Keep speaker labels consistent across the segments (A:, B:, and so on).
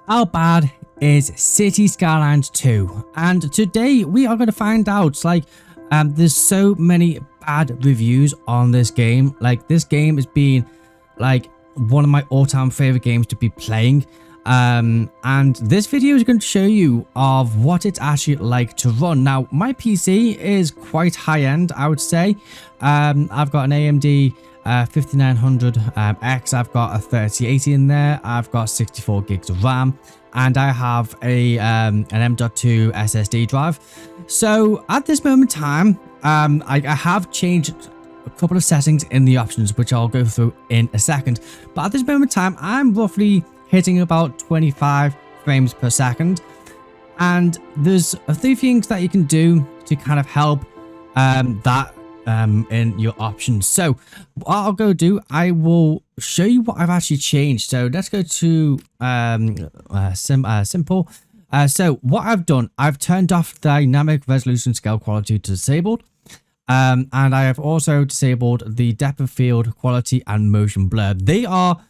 A: How bad is City Skylines 2? And today we are going to find out, there's so many bad reviews on this game. Like, this game has been, like, one of my all-time favorite games to be playing. And this video is going to show you of what it's actually like to run. Now, my PC is quite high-end, I would say. I've got an AMD 5900X, I've got a 3080 in there, I've got 64 gigs of RAM, and I have an M.2 SSD drive. So at this moment in time, I have changed a couple of settings in the options, which I'll go through in a second. But at this moment in time, I'm roughly hitting about 25 frames per second. And there's a few things that you can do to kind of help in your options. So what I'll go do, I will show you what I've actually changed. So let's go to simple. So what I've done, I've turned off dynamic resolution scale quality to disabled. And I have also disabled the depth of field quality and motion blur. They are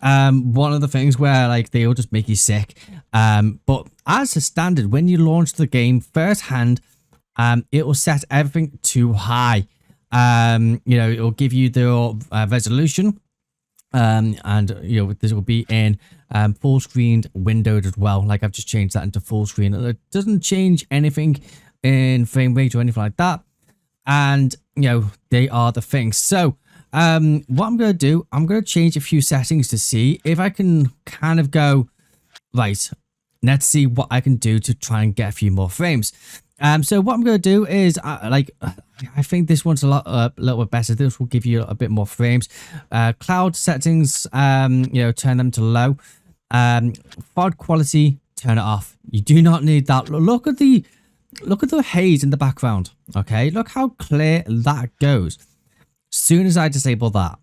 A: one of the things where, like, they'll just make you sick. But as a standard, when you launch the game firsthand, it will set everything too high. It will give you the resolution, and this will be in full screened windowed as well. Like, I've just changed that into full screen. It doesn't change anything in frame rate or anything like that. And they are the things. So what I'm going to do, I'm going to change a few settings to see if I can kind of go, right, let's see what I can do to try and get a few more frames. So what I'm going to do is, I think this one's a little bit better. This will give you a bit more frames. Cloud settings, turn them to low. FOD quality, turn it off. You do not need that. Look at the haze in the background. Okay, look how clear that goes. Soon as I disable that,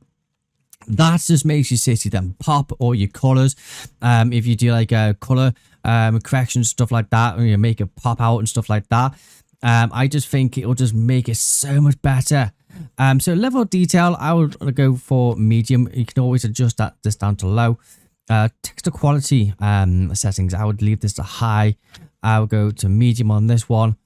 A: that just makes your city then pop, or your colors. If you do like a color correction, stuff like that, or you make it pop out and stuff like that, I just think it will just make it so much better. So level of detail, I would go for medium. You can always adjust this down to low. Texture quality settings, I would leave this to high. I will go to medium on this one.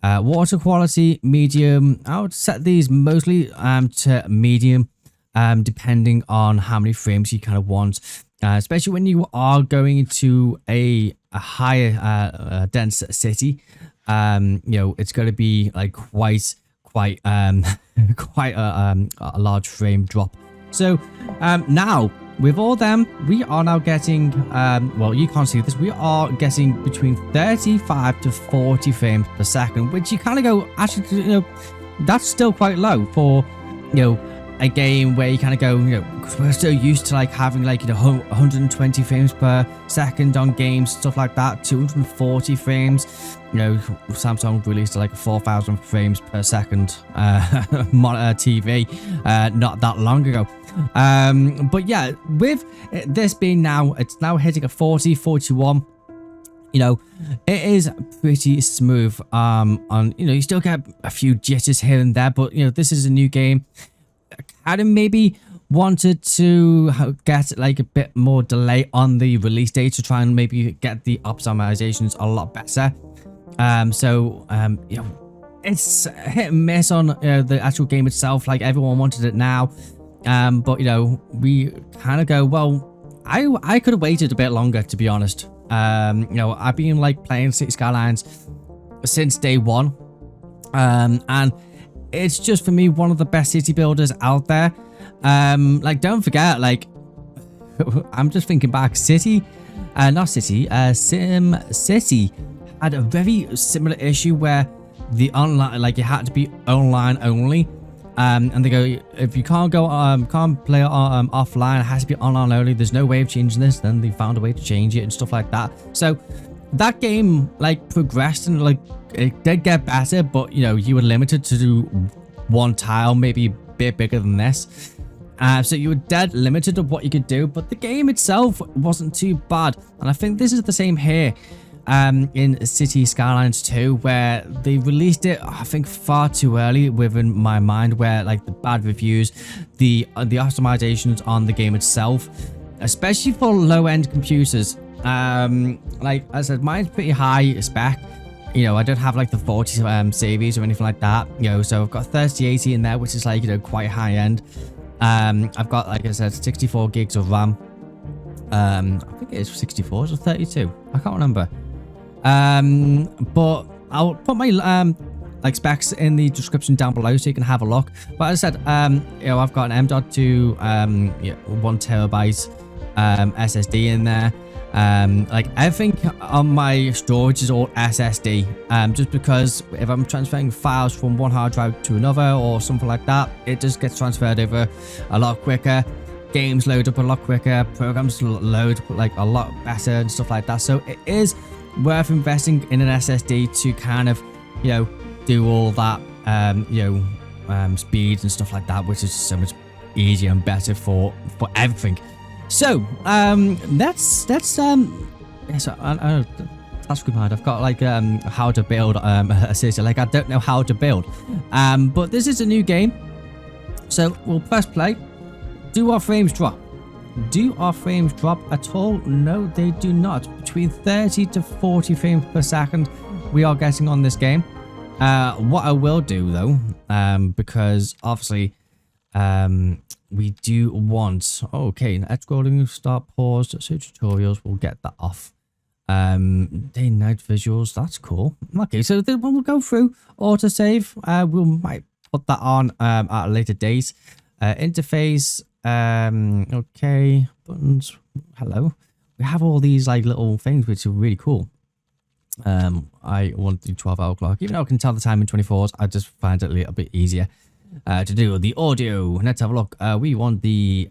A: Water quality, medium. I would set these mostly to medium, depending on how many frames you kind of want. Especially when you are going into a higher dense city. It's going to be like quite a large frame drop. So now, with all them, we are now getting, well, you can't see this, we are getting between 35 to 40 frames per second, which you kind of go, actually, that's still quite low for, a game where you kind of go, because we're so used to like having 120 frames per second on games, stuff like that, 240 frames. Samsung released like a 4,000 frames per second monitor TV not that long ago. But yeah, with this being now, it's now hitting a 40, 41. It is pretty smooth. You still get a few jitters here and there, but this is a new game. Kind of maybe wanted to get like a bit more delay on the release date to try and maybe get the optimizations a lot better. It's hit and miss on the actual game itself. Like, everyone wanted it now, but we kind of go, well, I could have waited a bit longer, to be honest. I've been like playing City Skylines since day one, and it's just, for me, one of the best city builders out there. Don't forget, I'm just thinking back, SimCity had a very similar issue where the online, it had to be online only. And they go, if you can't play offline, it has to be online only. There's no way of changing this. Then they found a way to change it and stuff like that. So that game progressed, and it did get better, but you were limited to do one tile, maybe a bit bigger than this. So you were dead limited of what you could do, but the game itself wasn't too bad. And I think this is the same here in City Skylines 2, where they released it, I think, far too early within my mind, where the bad reviews, the optimizations on the game itself, especially for low-end computers, Like I said, mine's pretty high spec. You know, I don't have like the 40 series or anything like that. You know, so I've got 3080 in there, which is like, you know, quite high end. I've got, like I said, 64 gigs of RAM. I think it is 64 or 32. I can't remember. But I'll put my like specs in the description down below so you can have a look. But as I said, you know, I've got an M.2 yeah, 1 terabyte SSD in there. Like everything on my storage is all SSD. Just because if I'm transferring files from one hard drive to another or something like that, it just gets transferred over a lot quicker. Games load up a lot quicker, programs load like a lot better and stuff like that. So it is worth investing in an SSD to kind of, you know, do all that, you know, speed and stuff like that, which is so much easier and better for everything. So that's yeah, so I task command. I've got like how to build a city. Like I don't know how to build, but this is a new game, so we'll press play. Do our frames drop? Do our frames drop at all? No, they do not. Between 30 to 40 frames per second we are getting on this game. What I will do though, because obviously we do want, okay, let's scrolling, start, pause, so tutorials, we'll get that off. Day and night visuals, that's cool. Okay, so then we'll go through autosave. We might put that on at a later date. Interface, okay, buttons, hello. We have all these like little things which are really cool. I want to do 12-hour clock, even though I can tell the time in 24s. I just find it a little bit easier to do. The audio, let's have a look. We want the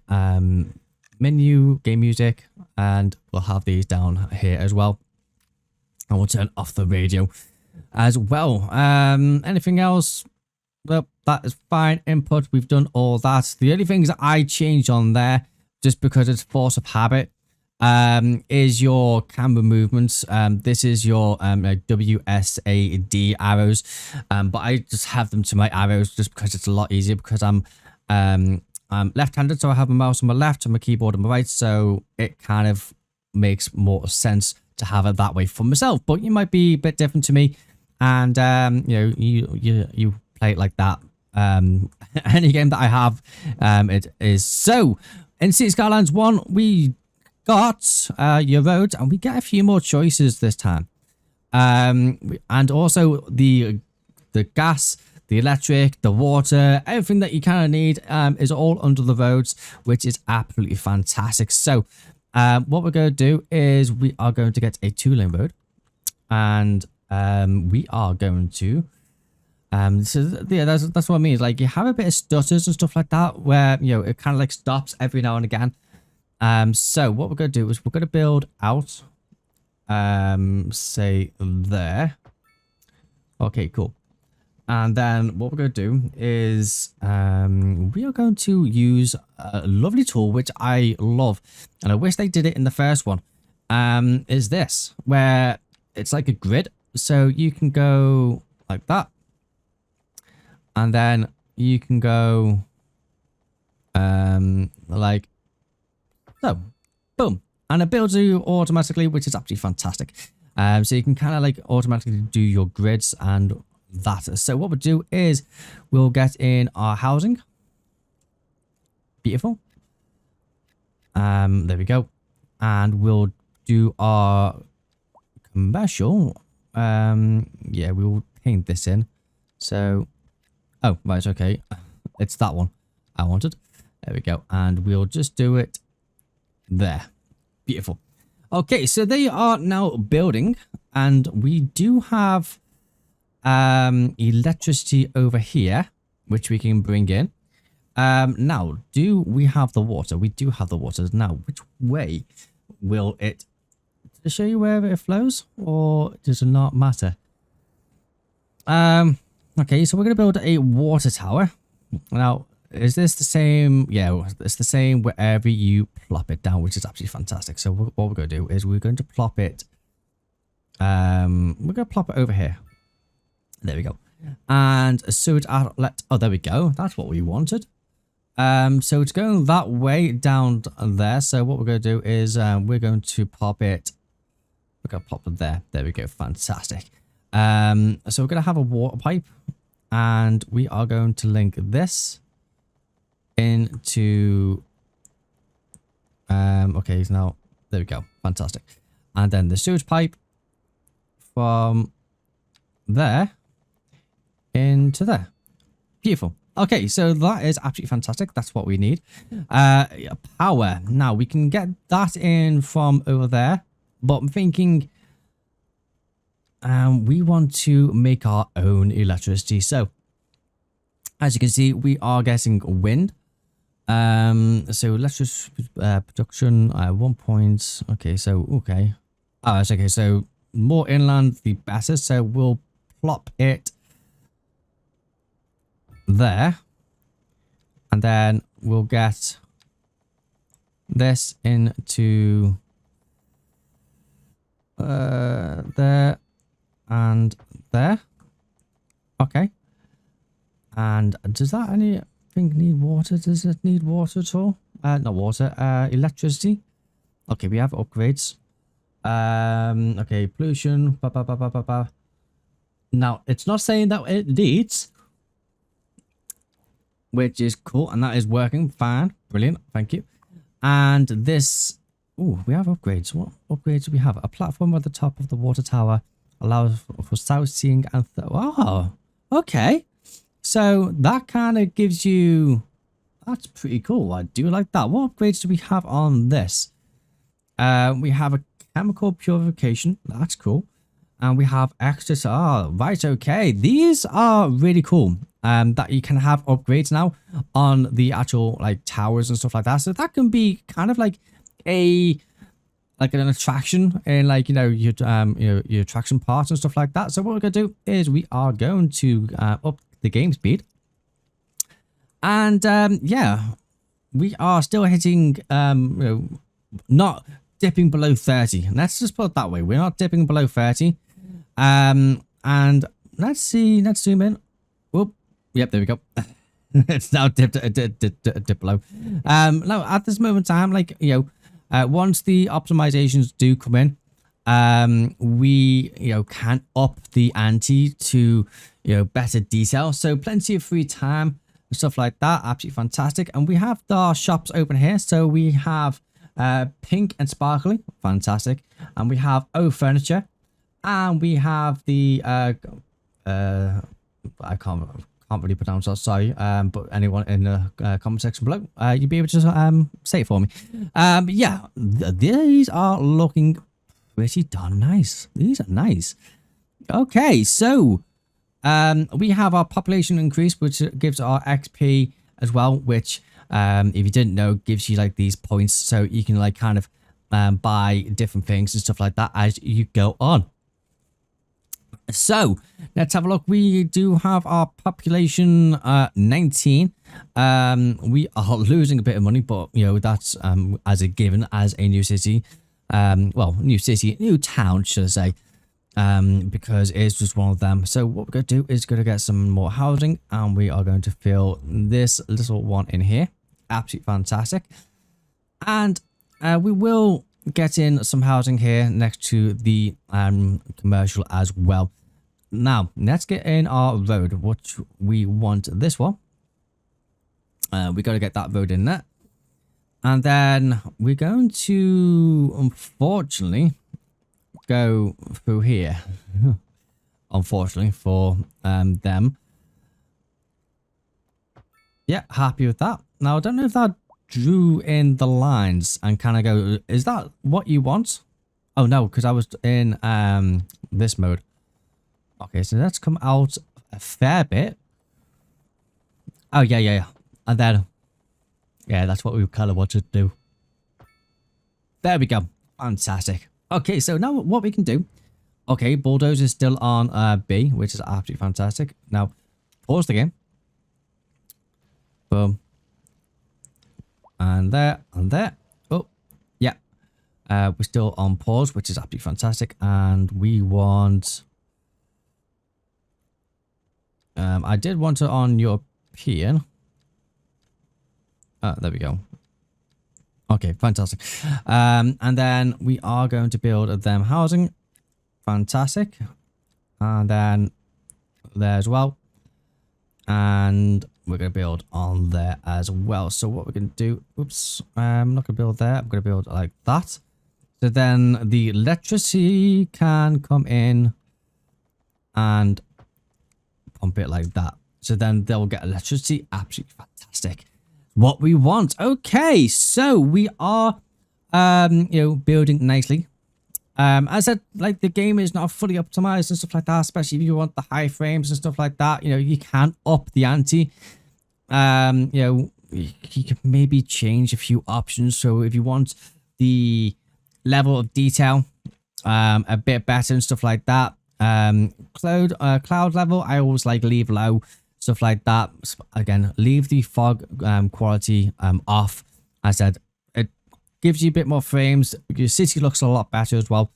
A: menu, game music, and we'll have these down here as well. And we'll turn off the radio as well. Anything else? Well, that is fine. Input, we've done all that. The only things that I changed on there, just because it's force of habit, is your camera movements. This is your like WSAD arrows, but I just have them to my arrows just because it's a lot easier, because I'm left-handed, so I have my mouse on my left and my keyboard on my right, so it kind of makes more sense to have it that way for myself. But you might be a bit different to me, and you know, you play it like that. Any game that I have, it is. So in Cities Skylines 1 we got your roads, and we get a few more choices this time, and also the gas, the electric, the water, everything that you kind of need is all under the roads, which is absolutely fantastic. So what we're going to do is we are going to get a 2-lane road, and we are going to so yeah, that's what I mean. Is like you have a bit of stutters and stuff like that, where you know it kind of like stops every now and again. So what we're going to do is we're going to build out, say there. Okay, cool. And then what we're going to do is we are going to use a lovely tool which I love, and I wish they did it in the first one. Is this, where it's like a grid, so you can go like that, and then you can go like so, boom, and it builds you automatically, which is absolutely fantastic. So you can kind of like automatically do your grids and that. So what we'll do is we'll get in our housing. Beautiful. There we go. And we'll do our commercial. Yeah, we will paint this in. So, oh, right, okay. It's that one I wanted. There we go. And we'll just do it there. Beautiful. Okay, so they are now building, and we do have electricity over here, which we can bring in. Now, do we have the water? We do have the water. Now, which way will it... Does it show you wherever it flows, or does it not matter? Okay, so we're going to build a water tower. Now, is this the same? Yeah, it's the same wherever you plop it down, which is absolutely fantastic. So what we're going to do is we're going to plop it... we're going to plop it over here. There we go. And a sewage outlet. Oh, there we go. That's what we wanted. So it's going that way down there. So what we're going to do is we're going to pop it We're going to pop them there. There we go. Fantastic. So we're going to have a water pipe, and we are going to link this into, okay, so now, there we go. Fantastic. And then the sewage pipe from there into there. Beautiful. Okay, so that is absolutely fantastic. That's what we need. Power. Now, we can get that in from over there, but I'm thinking we want to make our own electricity. So, as you can see, we are getting wind. So let's just production 1 point. Okay, so okay. Oh, it's okay. So more inland, the better. So we'll plop it there, and then we'll get this into there and there. Okay. And does that anything need water? Does it need water at all? Not water. Electricity. Okay, we have upgrades. Okay, pollution. Now, it's not saying that it needs, which is cool, and that is working fine. Brilliant. Thank you. And this. Oh, we have upgrades. What upgrades do we have? A platform at the top of the water tower allows for sightseeing and. Oh, okay. So that kind of gives you, that's pretty cool. I do like that. What upgrades do we have on this? We have a chemical purification. That's cool. And we have extra. Oh, right. Okay. These are really cool. That you can have upgrades now on the actual like towers and stuff like that. So that can be kind of like an attraction in like, your attraction parts and stuff like that. So what we're going to do is we are going to up the game speed, and yeah, we are still hitting not dipping below 30. Let's just put it that way. We're not dipping below 30. And let's see, let's zoom in. Whoop. Yep, there we go. It's now dipped dip below. Now at this moment in time, like, once the optimizations do come in, we can up the ante to better detail. So plenty of free time and stuff like that. Absolutely fantastic. And we have our shops open here. So we have pink and sparkly, fantastic. And we have O furniture, and we have the I can't really pronounce that, sorry. But anyone in the comment section below, you'll be able to say it for me. Yeah, these are looking pretty darn nice. These are nice. Okay, so we have our population increase, which gives our XP as well, which if you didn't know, gives you like these points, so you can like kind of buy different things and stuff like that as you go on. So let's have a look. We do have our population 19. We are losing a bit of money, but that's as a given as a new city. Well, new city, new town, should I say, because it's just one of them. So what we're going to do is going to get some more housing, and we are going to fill this little one in here. Absolutely fantastic. And we will get in some housing here next to the commercial as well. Now, let's get in our road, which we want this one. We got to get that road in there. And then we're going to, unfortunately, go through here. Unfortunately for them. Yeah, happy with that. Now, I don't know if that drew in the lines and kind of go, is that what you want? Oh, no, because I was in this mode. Okay, so let's come out a fair bit. Oh, yeah. And then, yeah, that's what we kind of want to do. There we go. Fantastic. Okay, so now what we can do. Okay, bulldozer is still on B, which is absolutely fantastic. Now, pause the game. Boom. And there, and there. Oh, yeah. We're still on pause, which is absolutely fantastic. And we want... I did want it on European. There we go. Okay, fantastic. And then we are going to build them housing. Fantastic. And then there as well. And we're going to build on there as well. So what we're going to do, oops, I'm not going to build there. I'm going to build like that. So then the electricity can come in and pump it like that. So then they'll get electricity. Absolutely fantastic. What we want. Okay, so we are, building nicely. As I said, like the game is not fully optimized and stuff like that, especially if you want the high frames and stuff like that. You can up the ante. You can maybe change a few options. So if you want the level of detail a bit better and stuff like that, cloud level, I always like leave low, stuff like that. Again, leave the fog quality off. As I said, it gives you a bit more frames. Your city looks a lot better as well.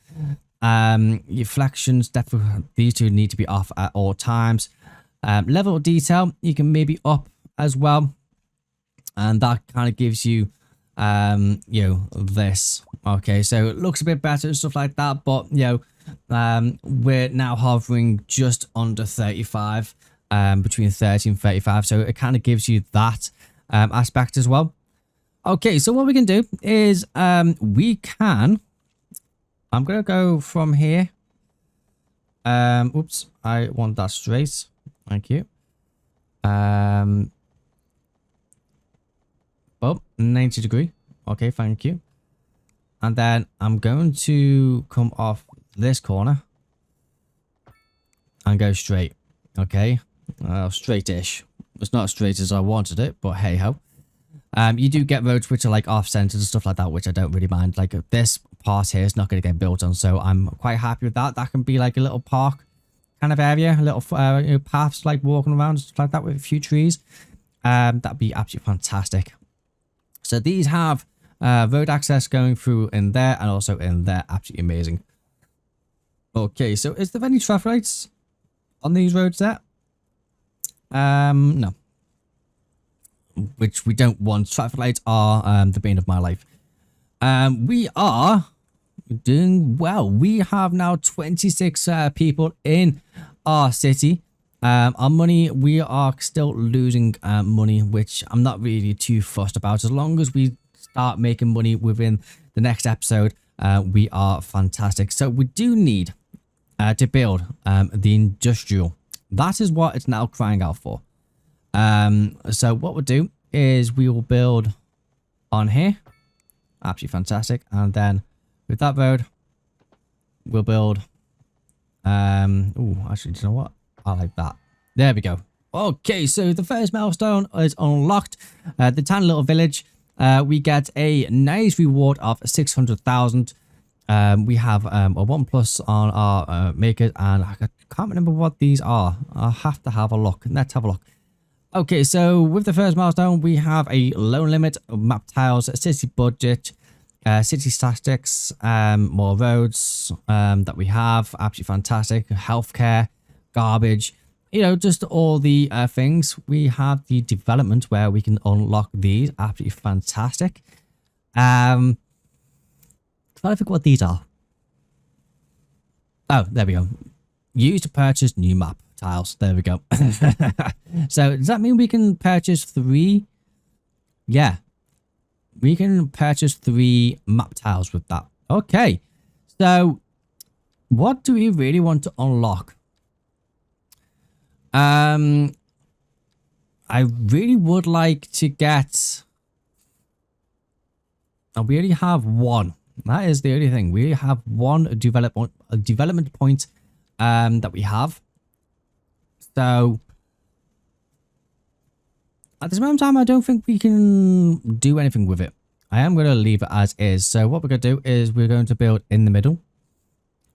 A: Your flexions, definitely these two need to be off at all times. Level of detail, you can maybe up as well, and that kind of gives you this. Okay, so it looks a bit better and stuff like that, but we're now hovering just under 35, between 30 and 35, so it kind of gives you that aspect as well. Okay, so what we can do is I'm gonna go from here. Oops, I want that straight. Thank you. Oh, 90 degree. Okay, thank you. And then I'm going to come off this corner and go straight. Okay, straight-ish. It's not as straight as I wanted it, but hey ho. You do get roads which are like off-centered and stuff like that, which I don't really mind. Like this part here is not going to get built on, so I'm quite happy with that. That can be like a little park kind of area, a little paths like walking around and stuff like that with a few trees. That'd be absolutely fantastic. So these have road access going through in there and also in there. Absolutely amazing. Okay, so is there any traffic lights on these roads there? No. Which we don't want. Traffic lights are the bane of my life. We are doing well. We have now 26 people in our city. Our money, we are still losing money, which I'm not really too fussed about. As long as we start making money within the next episode, we are fantastic. So we do need to build the industrial. That is what it's now crying out for. So what we'll do is we will build on here. Absolutely fantastic. And then with that road, we'll build. Actually, do you know what? I like that. There we go. Okay, so the first milestone is unlocked. The tiny little village. We get a nice reward of 600,000. We have a 1+ on our makers, and I can't remember what these are. I'll have to have a look. Let's have a look. Okay, so with the first milestone, we have a loan limit, map tiles, city budget, city statistics, more roads that we have. Absolutely fantastic. Healthcare, garbage, just all the things. We have the development where we can unlock these. Absolutely fantastic. Trying to think what these are. Oh, there we go. Use to purchase new map tiles. There we go. So does that mean we can purchase 3? Yeah. We can purchase 3 map tiles with that. Okay. So what do we really want to unlock? I really would like to get... Oh, we only have 1. That is the only thing. We have 1 development point that we have. So at this moment in time, I don't think we can do anything with it. I am going to leave it as is. So what we're going to do is we're going to build in the middle.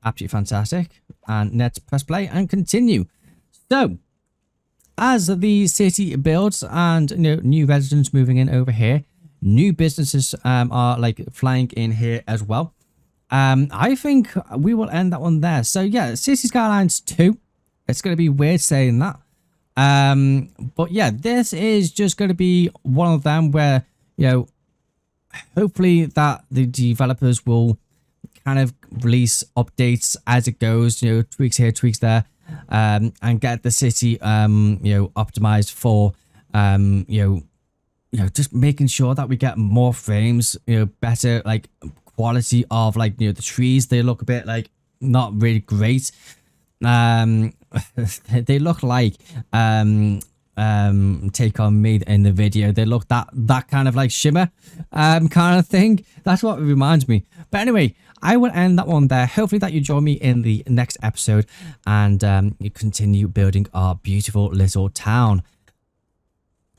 A: Absolutely fantastic. And let's press play and continue. So as the city builds and new residents moving in over here, new businesses are like flying in here as well. I think we will end that one there. So yeah, City Skylines 2. It's going to be weird saying that. But yeah, this is just going to be one of them where, hopefully that the developers will kind of release updates as it goes, tweaks here, tweaks there, and get the city, optimized for, just making sure that we get more frames, better like quality of like, the trees. They look a bit like not really great. They look like, Take On Me in the video. They look that kind of like shimmer kind of thing. That's what it reminds me. But anyway, I will end that one there. Hopefully that you join me in the next episode, and you continue building our beautiful little town.